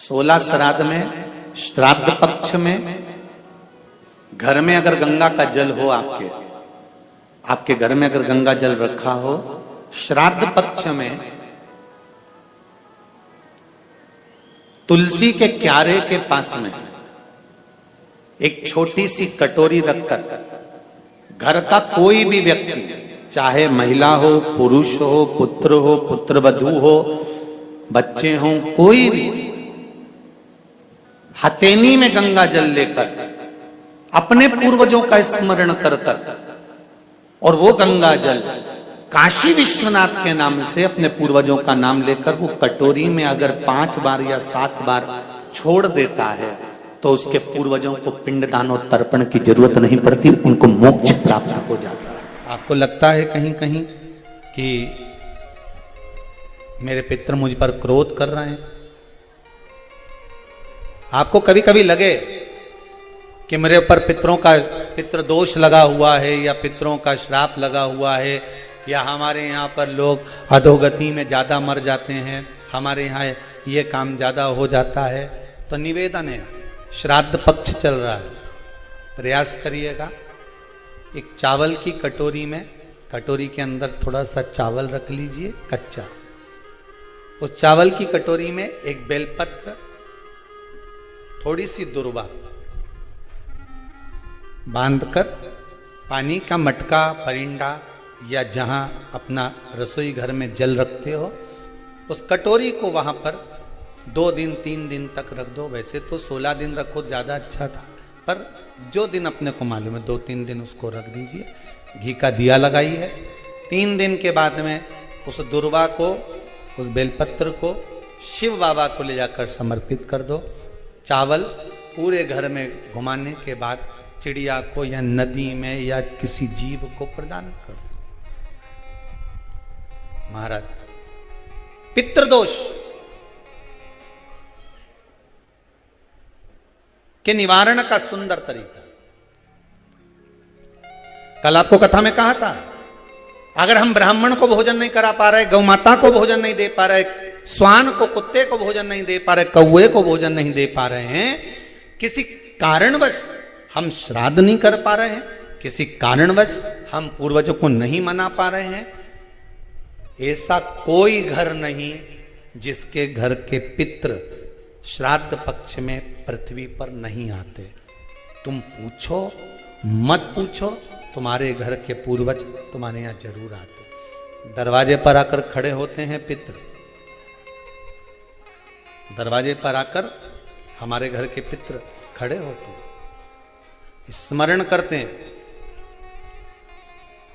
16 श्राद्ध में, श्राद्ध पक्ष में घर में अगर गंगा का जल हो, आपके घर में अगर गंगा जल रखा हो, श्राद्ध पक्ष में तुलसी के क्यारे के पास में एक छोटी सी कटोरी रखकर घर का कोई भी व्यक्ति, चाहे महिला हो, पुरुष हो, पुत्रवधू हो, बच्चे हों, कोई भी हथेली में गंगा जल लेकर अपने पूर्वजों का स्मरण कर और वो गंगा जल काशी विश्वनाथ के नाम से अपने पूर्वजों का नाम लेकर वो कटोरी में अगर 5 बार या 7 बार छोड़ देता है तो उसके पूर्वजों को पिंडदान और तर्पण की जरूरत नहीं पड़ती, उनको मोक्ष प्राप्त हो जाता है। आपको लगता है कहीं कहीं कि मेरे पितर मुझ पर क्रोध कर रहे हैं? आपको कभी कभी लगे कि मेरे ऊपर पितृ दोष लगा हुआ है या पितरों का श्राप लगा हुआ है, या हमारे यहाँ पर लोग अधोगति में ज्यादा मर जाते हैं, हमारे यहाँ ये काम ज्यादा हो जाता है, तो निवेदन है, श्राद्ध पक्ष चल रहा है, प्रयास करिएगा। एक चावल की कटोरी में, कटोरी के अंदर थोड़ा सा चावल रख लीजिए कच्चा, उस चावल की कटोरी में एक बेलपत्र, थोड़ी सी दुर्वा बांधकर पानी का मटका, परिंडा या जहां अपना रसोई घर में जल रखते हो, उस कटोरी को वहां पर 2 दिन 3 दिन तक रख दो। वैसे तो 16 दिन रखो ज्यादा अच्छा था, पर जो दिन अपने को मालूम है 2-3 दिन उसको रख दीजिए। घी का दिया लगाइए। 3 दिन के बाद में उस दुर्वा को, उस बेलपत्र को शिव बाबा को ले जाकर समर्पित कर दो। चावल पूरे घर में घुमाने के बाद चिड़िया को या नदी में या किसी जीव को प्रदान कर दो। महाराज, पितृदोष के निवारण का सुंदर तरीका कल आपको कथा में कहा था। अगर हम ब्राह्मण को भोजन नहीं करा पा रहे, गौ माता को भोजन नहीं दे पा रहे, श्वान को, कुत्ते को भोजन नहीं दे पा रहे, कौवे को भोजन नहीं दे पा रहे हैं, किसी कारणवश हम श्राद्ध नहीं कर पा रहे हैं, किसी कारणवश हम पूर्वजों को नहीं मना पा रहे हैं, ऐसा कोई घर नहीं जिसके घर के पितृ श्राद्ध पक्ष में पृथ्वी पर नहीं आते। तुम पूछो मत पूछो, तुम्हारे घर के पूर्वज तुम्हारे यहां जरूर आते। दरवाजे पर आकर खड़े होते हैं पितृ, दरवाजे पर आकर हमारे घर के पितृ खड़े होते हैं, स्मरण करते हैं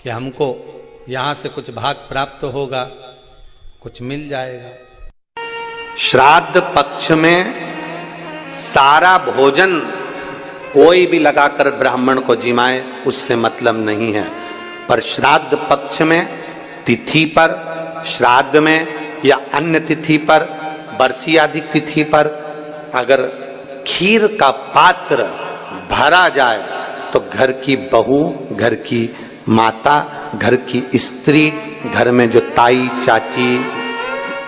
कि हमको यहां से कुछ भाग प्राप्त होगा, कुछ मिल जाएगा। श्राद्ध पक्ष में सारा भोजन कोई भी लगाकर ब्राह्मण को जिमाए, उससे मतलब नहीं है, पर श्राद्ध पक्ष में तिथि पर, श्राद्ध में या अन्य तिथि पर, बरसी आदि तिथि पर अगर खीर का पात्र भरा जाए तो घर की बहू, घर की माता, घर की स्त्री, घर में जो ताई चाची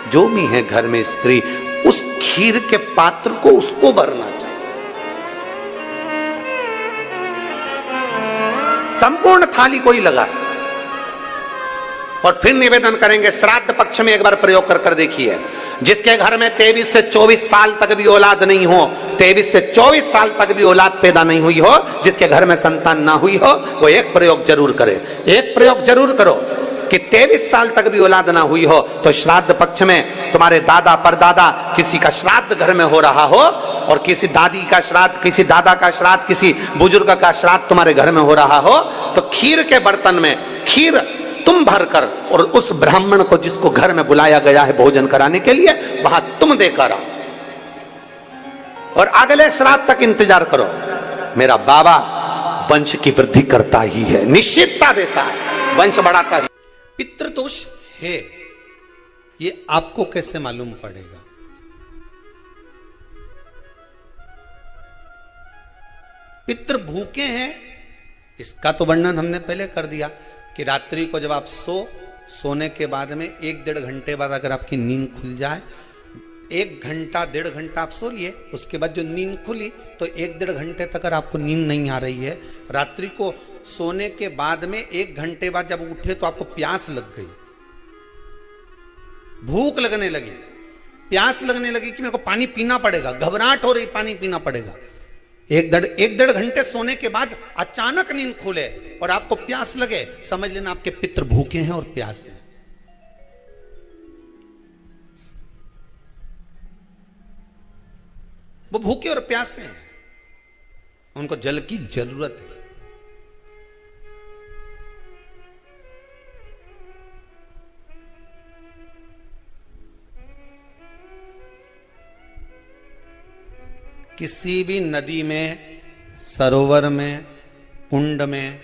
जो भी है घर में स्त्री, उस खीर के पात्र को उसको भरना चाहिए। संपूर्ण थाली को ही लगा। और फिर निवेदन करेंगे, श्राद्ध पक्ष में एक बार प्रयोग कर देखिए। जिसके घर में 23 से 24 साल तक भी औलाद नहीं हो, 23 से 24 साल तक भी औलाद पैदा नहीं हुई हो, जिसके घर में संतान ना हुई हो, वो एक प्रयोग जरूर करे। एक प्रयोग जरूर करो कि 23 साल तक भी औलाद ना हुई हो तो श्राद्ध पक्ष में तुम्हारे दादा परदादा किसी का श्राद्ध घर में हो रहा हो, और किसी दादी का श्राद्ध, किसी दादा का श्राद्ध, किसी बुजुर्ग का श्राद्ध तुम्हारे घर में हो रहा हो, तो खीर के बर्तन में खीर तुम भरकर और उस ब्राह्मण को जिसको घर में बुलाया गया है भोजन कराने के लिए, वहां तुम देकर आओ और अगले श्राद्ध तक इंतजार करो। मेरा बाबा वंश की वृद्धि करता ही है, निश्चितता देता है, वंश बढ़ाता है। पितृदोष है, ये आपको कैसे मालूम पड़ेगा? पितृ भूखे हैं, इसका तो वर्णन हमने पहले कर दिया कि रात्रि को जब आप सोने के बाद में 1-1.5 घंटे बाद अगर आपकी नींद खुल जाए, 1 घंटा 1.5 घंटा आप सो लिए, उसके बाद जो नींद खुली तो 1-1.5 घंटे तक अगर आपको नींद नहीं आ रही है, रात्रि को सोने के बाद में 1 घंटे बाद जब उठे तो आपको प्यास लग गई, भूख लगने लगी, प्यास लगने लगी कि मेरे को पानी पीना पड़ेगा, घबराहट हो रही, पानी पीना पड़ेगा। 1-1.5 घंटे सोने के बाद अचानक नींद खुले और आपको प्यास लगे, समझ लेना आपके पितृ भूखे हैं और प्यासे हैं। वो भूखे और प्यासे हैं, उनको जल की जरूरत है। किसी भी नदी में, सरोवर में, कुंड में,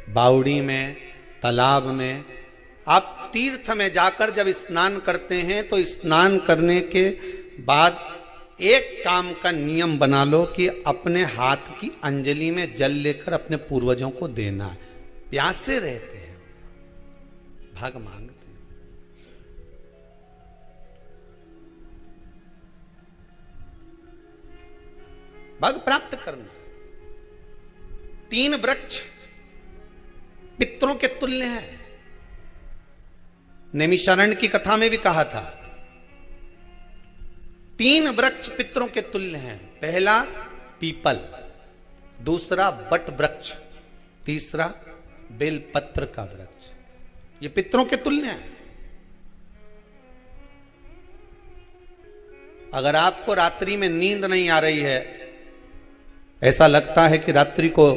बावड़ी में, तालाब में, आप तीर्थ में जाकर जब स्नान करते हैं तो स्नान करने के बाद एक काम का नियम बना लो कि अपने हाथ की अंजलि में जल लेकर अपने पूर्वजों को देना है। प्यासे रहते हैं, भाग मांगते हैं। भाग प्राप्त करना। 3 वृक्ष पितरों के तुल्य हैं। नैमिषारण्य की कथा में भी कहा था 3 वृक्ष पितरों के तुल्य हैं। पहला पीपल, दूसरा बट वृक्ष, तीसरा बेलपत्र का वृक्ष। ये पितरों के तुल्य हैं। अगर आपको रात्रि में नींद नहीं आ रही है, ऐसा लगता है कि रात्रि को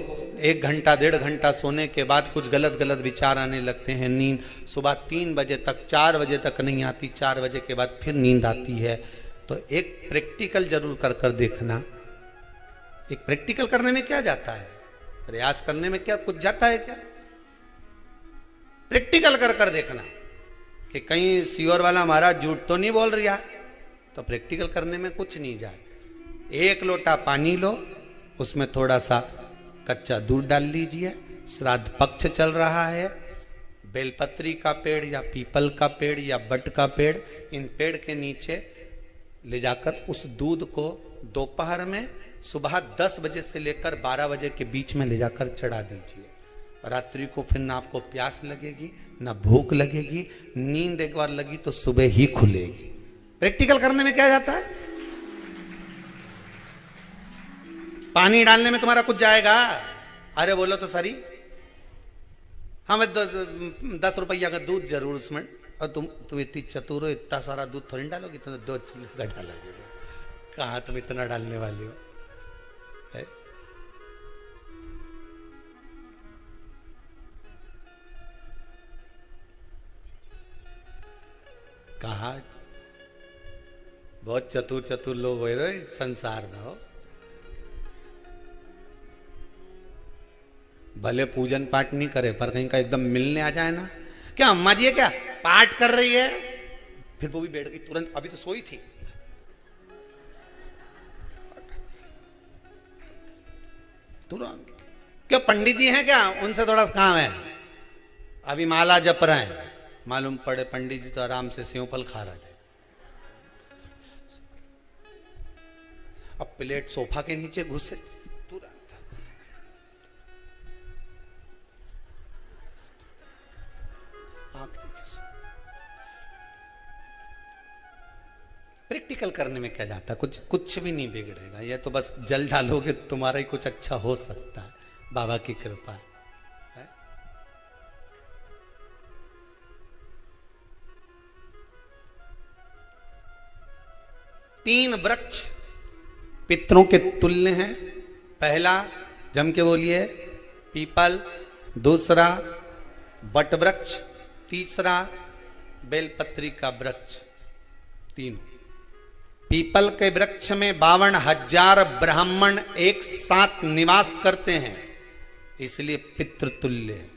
1 घंटा 1.5 घंटा सोने के बाद कुछ गलत गलत विचार आने लगते हैं, नींद सुबह 3 बजे तक 4 बजे तक नहीं आती, 4 बजे के बाद फिर नींद आती है, तो एक प्रैक्टिकल जरूर कर देखना। एक प्रैक्टिकल करने में क्या जाता है, प्रयास करने में क्या कुछ जाता है क्या? प्रैक्टिकल कर देखना कि कहीं सीओर वाला महाराज झूठ तो नहीं बोल रहा, तो प्रैक्टिकल करने में कुछ नहीं जाए। 1 लोटा पानी लो, उसमें थोड़ा सा कच्चा दूध डाल लीजिए, श्राद्ध पक्ष चल रहा है, बेलपत्री का पेड़ या पीपल का पेड़ या बट का पेड़, इन पेड़ के नीचे ले जाकर उस दूध को दोपहर में सुबह 10 बजे से लेकर 12 बजे के बीच में ले जाकर चढ़ा दीजिए। रात्रि को फिर ना आपको प्यास लगेगी ना भूख लगेगी, नींद एक बार लगी तो सुबह ही खुलेगी। प्रैक्टिकल करने में क्या जाता है? पानी डालने में तुम्हारा कुछ जाएगा? अरे बोलो तो सरी, हमें 10 रुपया का दूध जरूर उसमें, और तुम इतनी चतुर हो, इतना सारा दूध थोड़ी डालोगी, तो 2 चूल्हे डालोगे। कहाँ तुम इतना डालने वाली हो है? कहा बहुत चतुर लोग हो रहे संसार में हो। भले पूजन पाठ नहीं करे, पर कहीं का एकदम मिलने आ जाए ना, क्या अम्मा जी है क्या पाठ कर रही है, फिर वो भी बैठ गई तुरंत, अभी तो सोई थी, तुरंत। क्या पंडित जी हैं क्या, उनसे थोड़ा सा काम है, अभी माला जप रहे हैं, मालूम पड़े पंडित जी तो आराम से सेव फल खा रहे थे। अब प्लेट सोफा के नीचे घुसे, तुरंत प्रैक्टिकल करने में क्या जाता है, कुछ भी नहीं बिगड़ेगा। ये तो बस जल डालोगे तुम्हारा ही कुछ अच्छा हो सकता है, बाबा की कृपा है। 3 वृक्ष पितरों के तुल्य हैं। पहला जम के बोलिए पीपल, दूसरा बट वृक्ष, तीसरा बेलपत्री का वृक्ष। तीनों पीपल के वृक्ष में 52,000 ब्राह्मण एक साथ निवास करते हैं, इसलिए पितृतुल्य है।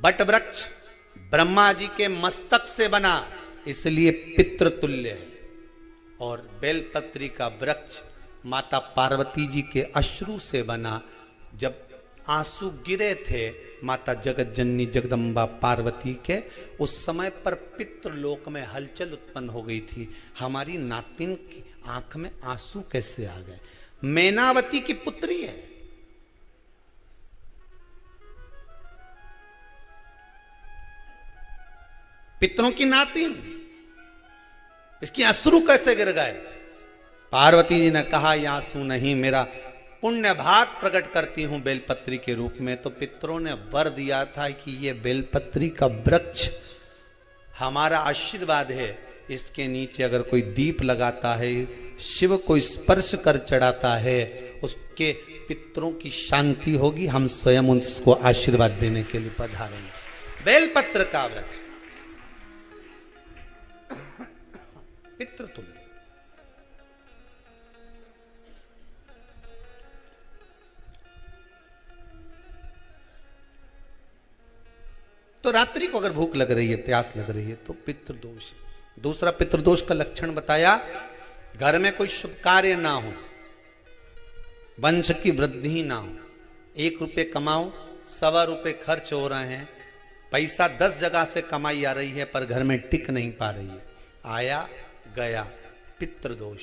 बट वृक्ष ब्रह्मा जी के मस्तक से बना, इसलिए पितृतुल्य है। और बेलपत्री का वृक्ष माता पार्वती जी के अश्रु से बना। जब आंसू गिरे थे माता जगत जननी जगदम्बा पार्वती के, उस समय पर पितृलोक में हलचल उत्पन्न हो गई थी। हमारी नातिन की आंख में आंसू कैसे आ गए? मैनावती की पुत्री है, पितरों की नातिन, इसकी अश्रु कैसे गिर गए? पार्वती जी ने कहा ये आंसू नहीं, मेरा पुण्य भाग प्रकट करती हूं बेलपत्री के रूप में। तो पितरों ने वर दिया था कि ये बेलपत्री का वृक्ष हमारा आशीर्वाद है, इसके नीचे अगर कोई दीप लगाता है, शिव को स्पर्श कर चढ़ाता है, उसके पितरों की शांति होगी। हम स्वयं उसको आशीर्वाद देने के लिए पधारेंगे। बेलपत्र का वृक्ष पितृतुल्य। तो रात्रि को अगर भूख लग रही है, प्यास लग रही है, तो पितृदोष। दूसरा पितृदोष का लक्षण बताया, घर में कोई शुभ कार्य ना हो, वंश की वृद्धि ना हो, 1 रुपये कमाओ, 1.25 रुपये खर्च हो रहे हैं, पैसा 10 जगह से कमाई आ रही है पर घर में टिक नहीं पा रही है, आया गया, पितृदोष।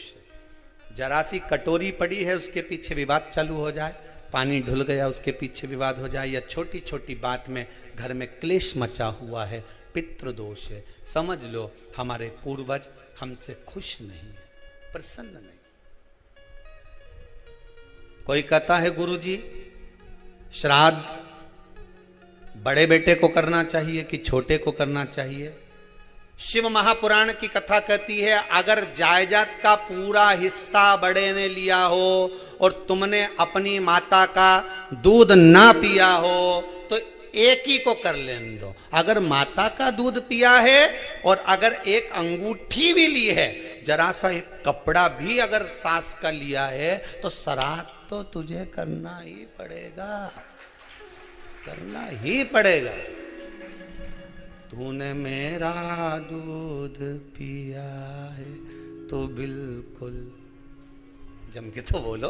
जरा सी कटोरी पड़ी है उसके पीछे विवाद चालू हो जाए, पानी ढुल गया उसके पीछे विवाद हो जाए, या छोटी छोटी बात में घर में क्लेश मचा हुआ है, पितृदोष है। समझ लो हमारे पूर्वज हमसे खुश नहीं, प्रसन्न नहीं। कोई कहता है गुरुजी श्राद्ध बड़े बेटे को करना चाहिए कि छोटे को करना चाहिए? शिव महापुराण की कथा कहती है, अगर जायदाद का पूरा हिस्सा बड़े ने लिया हो और तुमने अपनी माता का दूध ना पिया हो तो एक ही को कर लेने दो। अगर माता का दूध पिया है और अगर एक अंगूठी भी ली है, जरा सा एक कपड़ा भी अगर सास का लिया है, तो श्राद्ध तो तुझे करना ही पड़ेगा, करना ही पड़ेगा। तूने मेरा दूध पिया है तो बिल्कुल जम के तो बोलो।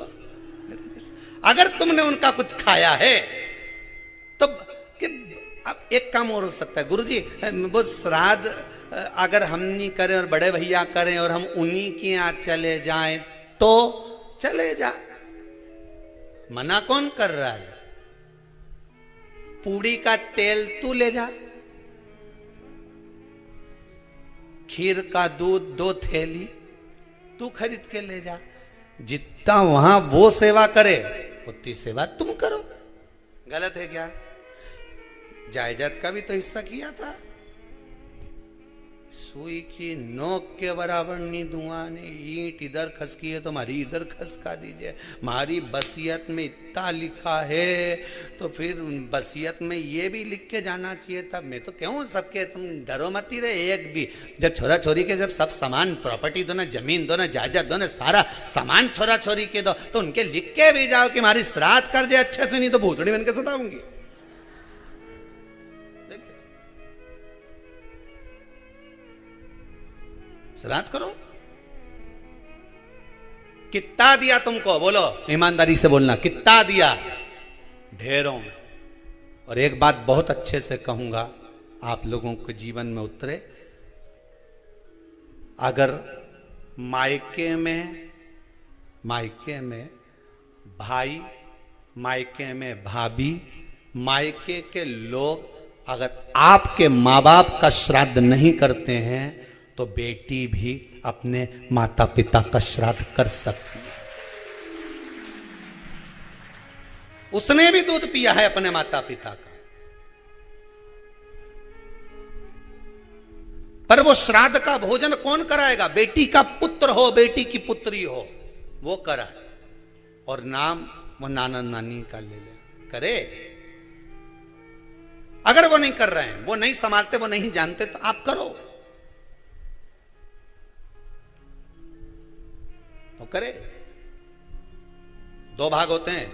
अगर तुमने उनका कुछ खाया है तो अब एक काम और हो सकता है, गुरुजी वो श्राद्ध अगर हम नहीं करें और बड़े भैया करें और हम उन्हीं के यहाँ चले जाएं तो चले जा, मना कौन कर रहा है? पूड़ी का तेल तू ले जा, खीर का दूध 2 थैली तू खरीद के ले जा। जितना वहां वो सेवा करे उतनी सेवा तुम करो। गलत है क्या? जायदाद का भी तो हिस्सा किया था। सुई की नोक के बराबर नहीं धुआं ने, ईंट इधर खसकी है तो हमारी इधर खसका दीजिए। हमारी बसियत में इतना लिखा है तो फिर बसियत में ये भी लिख के जाना चाहिए था। मैं तो क्यों सबके, तुम डरो मत ही रहे एक भी। जब छोरा छोरी के जब सब सामान, प्रॉपर्टी दो ना, जमीन दो ना, जायदाद दो ना, सारा सामान छोरा छोरी के दो, तो उनके लिख के भी जाओ कि हमारी श्राद्ध कर दे अच्छे से, नहीं तो भूतड़ी बन के सताऊंगी। श्राद्ध करो। कितना दिया तुमको? बोलो ईमानदारी से बोलना, कितना दिया? ढेरों। और एक बात बहुत अच्छे से कहूंगा, आप लोगों के जीवन में उतरे। अगर मायके में भाई, मायके में भाभी, मायके के लोग अगर आपके माँ बाप का श्राद्ध नहीं करते हैं तो बेटी भी अपने माता पिता का श्राद्ध कर सकती है। उसने भी दूध पिया है अपने माता पिता का, पर वो श्राद्ध का भोजन कौन कराएगा? बेटी का पुत्र हो, बेटी की पुत्री हो, वो कराए। और नाम वो नाना नानी का ले ले, करे। अगर वो नहीं कर रहे हैं, वो नहीं संभालते, वो नहीं जानते, तो आप करो, तो करे। 2 भाग होते हैं।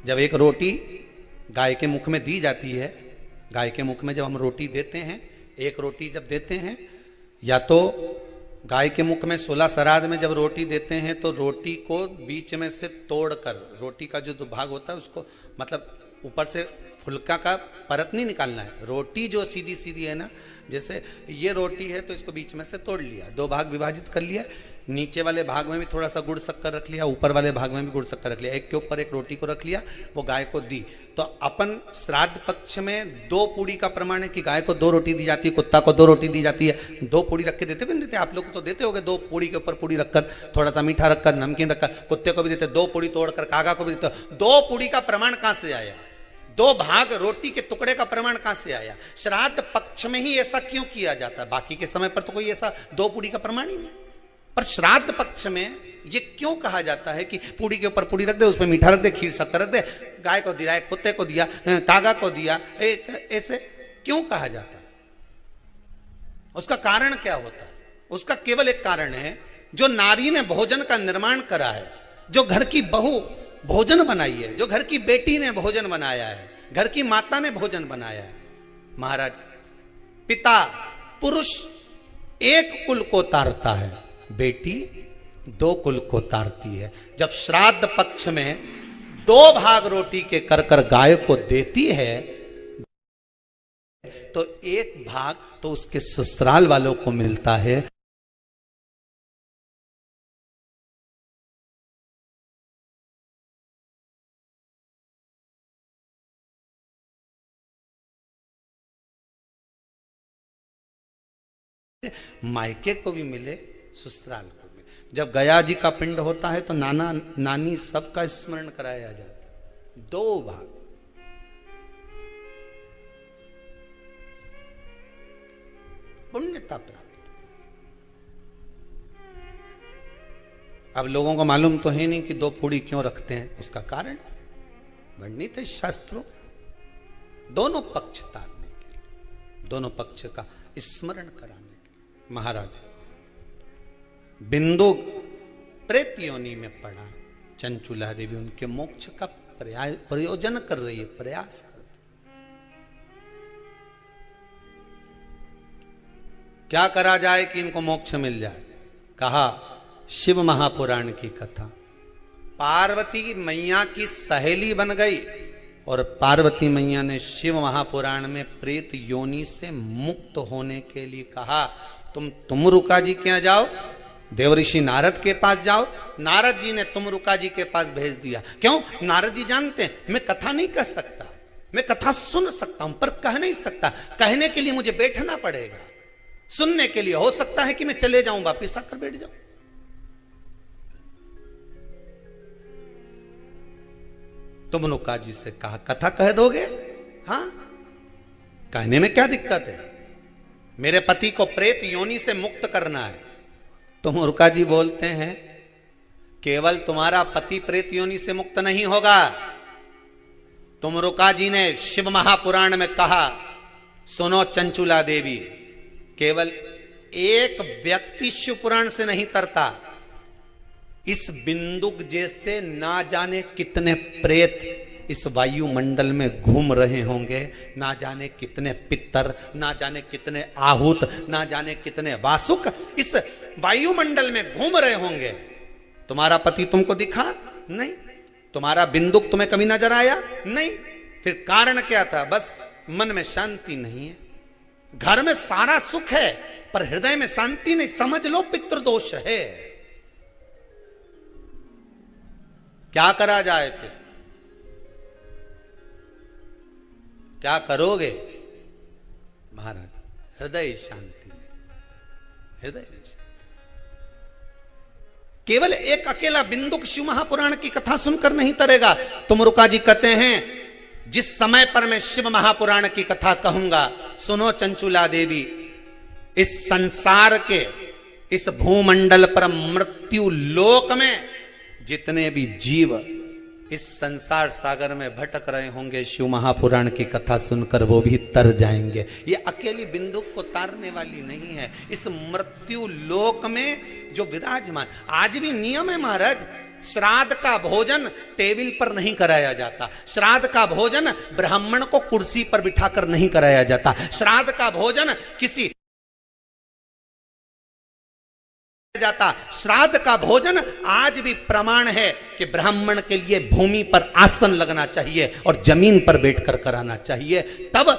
जब एक रोटी गाय के मुख में दी जाती है, गाय के मुख में जब हम रोटी देते हैं, एक रोटी जब देते हैं, या तो गाय के मुख में 16 श्राद्ध में जब रोटी देते हैं तो रोटी को बीच में से तोड़कर, रोटी का जो भाग होता है उसको मतलब ऊपर से फुलका का परत नहीं निकालना है। रोटी जो सीधी सीधी है ना, जैसे ये रोटी है तो इसको बीच में से तोड़ लिया, 2 भाग विभाजित कर लिया, नीचे वाले भाग में भी थोड़ा सा गुड़ शक्कर रख लिया, ऊपर वाले भाग में भी गुड़ शक्कर रख लिया, एक के ऊपर एक रोटी को रख लिया, वो गाय को दी। तो अपन श्राद्ध पक्ष में 2 पूड़ी का प्रमाण है कि गाय को 2 रोटी दी जाती है, कुत्ता को 2 रोटी दी जाती है। 2 पूड़ी रख के देते कि नहीं देते? आप लोग को तो देते होगे, 2 पूड़ी के ऊपर पूड़ी रखकर, थोड़ा सा मीठा रखकर, नमकीन रखकर, कुत्ते को भी देते, 2 पूड़ी तोड़कर कागा को भी देते। 2 पूड़ी का प्रमाण कहां से आया? 2 भाग रोटी के टुकड़े का प्रमाण कहां से आया? श्राद्ध पक्ष में ही ऐसा क्यों किया जाता है? बाकी के समय पर तो कोई ऐसा 2 पूड़ी का प्रमाण ही नहीं, पर श्राद्ध पक्ष में ये क्यों कहा जाता है कि पूड़ी के ऊपर पूड़ी रख दे, उसमें मीठा रख दे, खीर शक्कर रख दे, गाय को दिया, कुत्ते को दिया, कागा को दिया, ऐसे क्यों कहा जाता है? उसका कारण क्या होता है? उसका केवल एक कारण है, जो नारी ने भोजन का निर्माण करा है, जो घर की बहू भोजन बनाई है, जो घर की बेटी ने भोजन बनाया है, घर की माता ने भोजन बनाया है। महाराज, पिता पुरुष एक कुल को तारता है, बेटी 2 कुल को तारती है। जब श्राद्ध पक्ष में 2 भाग रोटी के कर कर गाय को देती है, तो 1 भाग तो उसके ससुराल वालों को मिलता है। मायके को भी मिले, ससुराल को भी। जब गया जी का पिंड होता है तो नाना नानी सबका स्मरण कराया जाता है। 2 भाग, पुण्यता प्राप्त। अब लोगों को मालूम तो है नहीं कि 2 पूड़ी क्यों रखते हैं, उसका कारण वर्णित है शास्त्रों। दोनों पक्ष तारने के लिए, दोनों पक्ष का स्मरण कराने के लिए। महाराज, बिंदु प्रेत योनि में पड़ा, चंचुला देवी उनके मोक्ष का प्रयोजन कर रही है, प्रयास कर रही। क्या करा जाए कि इनको मोक्ष मिल जाए? कहा शिव महापुराण की कथा। पार्वती मैया की सहेली बन गई और पार्वती मैया ने शिव महापुराण में प्रेत योनि से मुक्त होने के लिए कहा, तुम रुका जी के यहाँ जाओ, देवऋषि नारद के पास जाओ। नारद जी ने तुमरुका जी के पास भेज दिया। क्यों? नारद जी जानते हैं मैं कथा नहीं कर सकता, मैं कथा सुन सकता हूं पर कह नहीं सकता। कहने के लिए मुझे बैठना पड़ेगा, सुनने के लिए हो सकता है कि मैं चले जाऊं, वापिस आकर बैठ जाऊं। तुमरुका जी से कहा कथा कह दोगे? हाँ, कहने में क्या दिक्कत है? मेरे पति को प्रेत योनि से मुक्त करना है। तुमरुका जी बोलते हैं केवल तुम्हारा पति प्रेत योनि से मुक्त नहीं होगा। तुमरुका जी ने शिव महापुराण में कहा, सुनो चंचुला देवी, केवल एक व्यक्ति शिव पुराण से नहीं तरता, इस बिंदुक जैसे ना जाने कितने प्रेत इस वायुमंडल में घूम रहे होंगे, ना जाने कितने पितर, ना जाने कितने आहूत, ना जाने कितने वासुक इस वायुमंडल में घूम रहे होंगे। तुम्हारा पति तुमको दिखा नहीं, तुम्हारा बिंदुक तुम्हें कभी नजर आया नहीं, फिर कारण क्या था? बस मन में शांति नहीं है। घर में सारा सुख है पर हृदय में शांति नहीं, समझ लो पितृदोष है। क्या करा जाए? फिर क्या करोगे? महाराज, हृदय शांति, हृदय शांति। केवल एक अकेला बिंदुक शिव महापुराण की कथा सुनकर नहीं तरेगा। तुमरुका जी कहते हैं जिस समय पर मैं शिव महापुराण की कथा कहूंगा, सुनो चंचुला देवी, इस संसार के इस भूमंडल पर मृत्यु लोक में जितने भी जीव इस संसार सागर में भटक रहे होंगे, शिव महापुराण की कथा सुनकर वो भी तर जाएंगे। ये अकेली बिंदुक को तारने वाली नहीं है, इस मृत्यु लोक में जो विराजमान। आज भी नियम है महाराज, श्राद्ध का भोजन टेबल पर नहीं कराया जाता, श्राद्ध का भोजन ब्राह्मण को कुर्सी पर बिठाकर नहीं कराया जाता, श्राद्ध का भोजन किसी जाता। श्राद्ध का भोजन आज भी प्रमाण है कि ब्राह्मण के लिए भूमि पर आसन लगना चाहिए और जमीन पर बैठकर कराना चाहिए। तब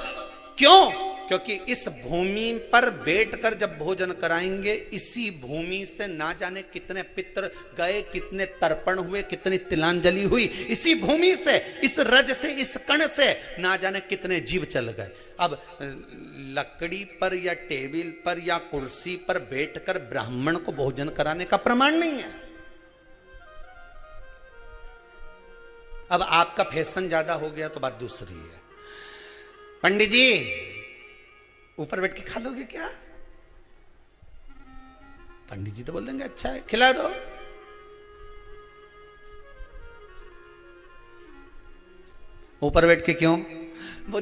क्यों? क्योंकि इस भूमि पर बैठकर जब भोजन कराएंगे, इसी भूमि से ना जाने कितने पितृ गए, कितने तर्पण हुए, कितनी तिलांजलि हुई, इसी भूमि से, इस रज से, इस कण से ना जाने कितने जीव चल गए। अब लकड़ी पर या टेबल पर या कुर्सी पर बैठकर ब्राह्मण को भोजन कराने का प्रमाण नहीं है। अब आपका फैशन ज्यादा हो गया तो बात दूसरी है। पंडित जी ऊपर बैठ के खा लोगे क्या? पंडित जी तो बोल देंगे अच्छा है, खिला दो। ऊपर बैठ के क्यों? वो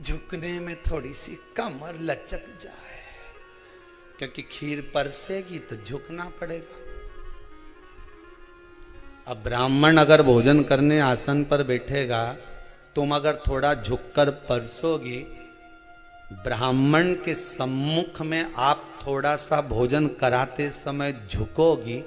झुकने में थोड़ी सी कमर लचक जाए, क्योंकि खीर परसेगी तो झुकना पड़ेगा। अब ब्राह्मण अगर भोजन करने आसन पर बैठेगा, तुम अगर थोड़ा झुककर परसोगी, ब्राह्मण के सम्मुख में आप थोड़ा सा भोजन कराते समय झुकोगी,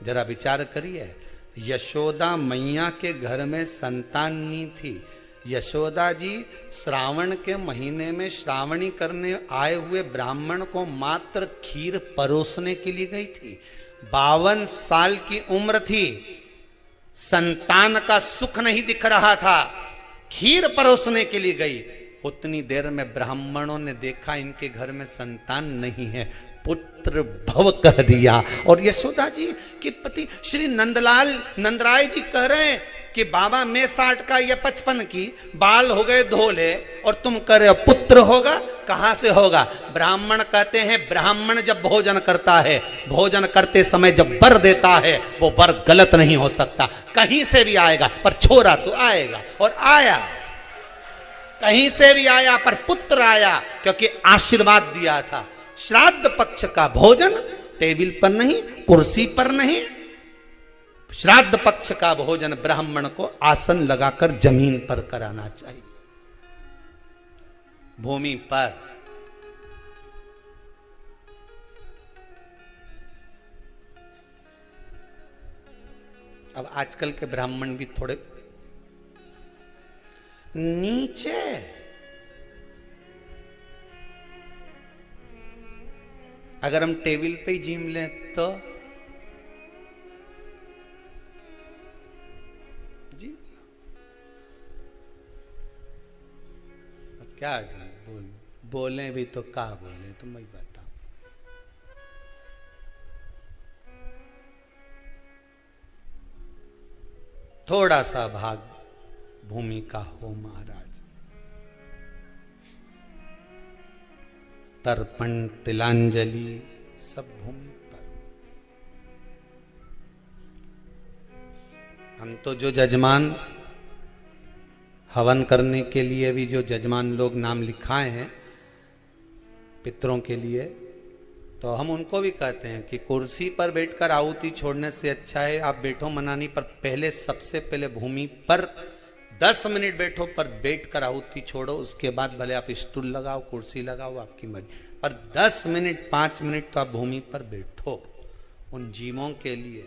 जरा विचार करिए। यशोदा मैया के घर में संतान नहीं थी। यशोदा जी श्रावण के महीने में श्रावणी करने आए हुए ब्राह्मण को मात्र खीर परोसने के लिए गई थी। 52 साल की उम्र थी, संतान का सुख नहीं दिख रहा था, खीर परोसने के लिए गई। उतनी देर में ब्राह्मणों ने देखा इनके घर में संतान नहीं है, पुत्र भव कह दिया। और यशोदा जी के पति श्री नंदराय जी कह रहे हैं कि बाबा मैं 60 का या 55 की, बाल हो गए धोले, और तुम कह रहे हो पुत्र होगा, कहां से होगा? ब्राह्मण कहते हैं ब्राह्मण जब भोजन करता है, भोजन करते समय जब वर देता है, वो वर गलत नहीं हो सकता, कहीं से भी आएगा, पर छोरा तो आएगा। और आया, कहीं से भी आया, पर पुत्र आया, क्योंकि आशीर्वाद दिया था। श्राद्ध पक्ष का भोजन टेबल पर नहीं, कुर्सी पर नहीं, श्राद्ध पक्ष का भोजन ब्राह्मण को आसन लगाकर जमीन पर कराना चाहिए, भूमि पर। अब आजकल के ब्राह्मण भी थोड़े नीचे, अगर हम टेबल पे ही जीम लें तो जी क्या बोले भी तो क्या बोले, तुम ही बताओ। थोड़ा सा भाग भूमि का हो महाराज। तर्पण तिलांजलि सब भूमि पर। हम तो जो जजमान हवन करने के लिए भी जो जजमान लोग नाम लिखाए हैं पितरों के लिए, तो हम उनको भी कहते हैं कि कुर्सी पर बैठकर आहुति छोड़ने से अच्छा है आप बैठो मनानी पर, पहले सबसे पहले भूमि पर 10 मिनट बैठो, पर बैठकर आहुति छोड़ो। उसके बाद भले आप स्टूल लगाओ, कुर्सी लगाओ, आपकी मर्जी, पर 10 मिनट 5 मिनट तो आप भूमि पर बैठो उन जीवों के लिए।